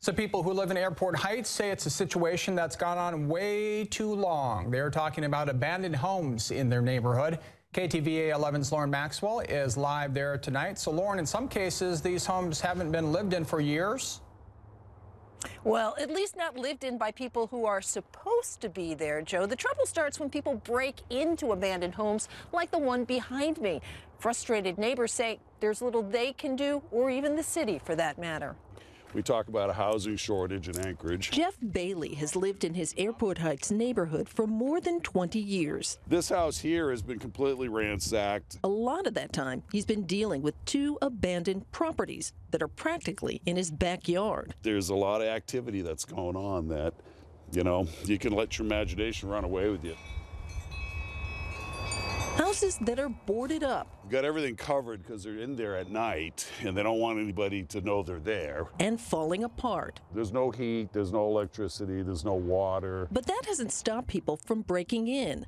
Some people who live in Airport Heights say it's a situation that's gone on way too long. They're talking about abandoned homes in their neighborhood. KTVA 11's Lauren Maxwell is live there tonight. So, Lauren, in some cases, these homes haven't been lived in for years. Well, at least not lived in by people who are supposed to be there, Joe. The trouble starts when people break into abandoned homes like the one behind me. Frustrated neighbors say there's little they can do, or even the city for that matter. We talk about a housing shortage in Anchorage. Jeff Bailey has lived in his Airport Heights neighborhood for more than 20 years. This house here has been completely ransacked. A lot of that time, he's been dealing with two abandoned properties that are practically in his backyard. There's a lot of activity that's going on that, you can let your imagination run away with you. Houses that are boarded up. We've got everything covered because they're in there at night and they don't want anybody to know they're there. And falling apart. There's no heat, there's no electricity, there's no water. But that hasn't stopped people from breaking in.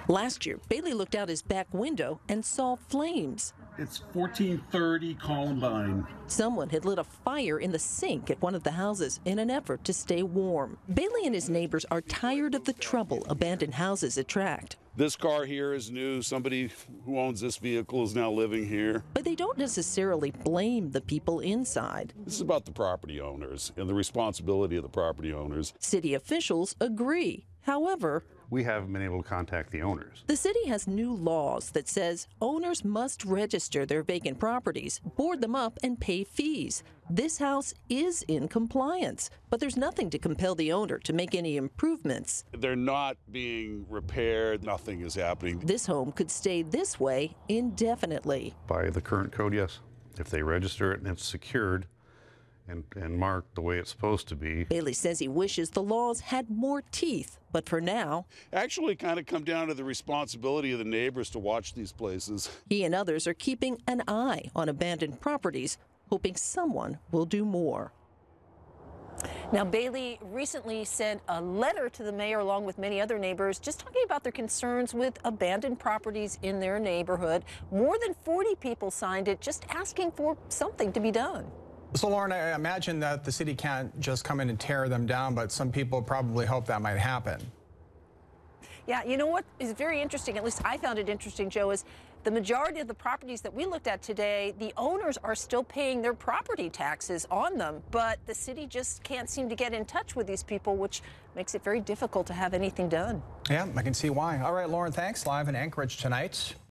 Last year, Bailey looked out his back window and saw flames. It's 1430 Columbine. Someone had lit a fire in the sink at one of the houses in an effort to stay warm. Bailey and his neighbors are tired of the trouble abandoned houses attract. This car here is new. Somebody who owns this vehicle is now living here. But they don't necessarily blame the people inside. This is about the property owners and the responsibility of the property owners. City officials agree. However, we haven't been able to contact the owners. The city has new laws that says owners must register their vacant properties, board them up, and pay fees. This house is in compliance, but there's nothing to compel the owner to make any improvements. They're not being repaired. Nothing is happening. This home could stay this way indefinitely. By the current code, yes. If they register it and it's secured and marked the way it's supposed to be. Bailey says he wishes the laws had more teeth, but for now... Actually kind of come down to the responsibility of the neighbors to watch these places. He and others are keeping an eye on abandoned properties, hoping someone will do more. Now, Bailey recently sent a letter to the mayor along with many other neighbors just talking about their concerns with abandoned properties in their neighborhood. More than 40 people signed it, just asking for something to be done. So, Lauren, I imagine that the city can't just come in and tear them down, but some people probably hope that might happen. Yeah, you know what is very interesting, at least I found it interesting, Joe, is the majority of the properties that we looked at today, the owners are still paying their property taxes on them, but the city just can't seem to get in touch with these people, which makes it very difficult to have anything done. Yeah, I can see why. All right, Lauren, thanks. Live in Anchorage tonight.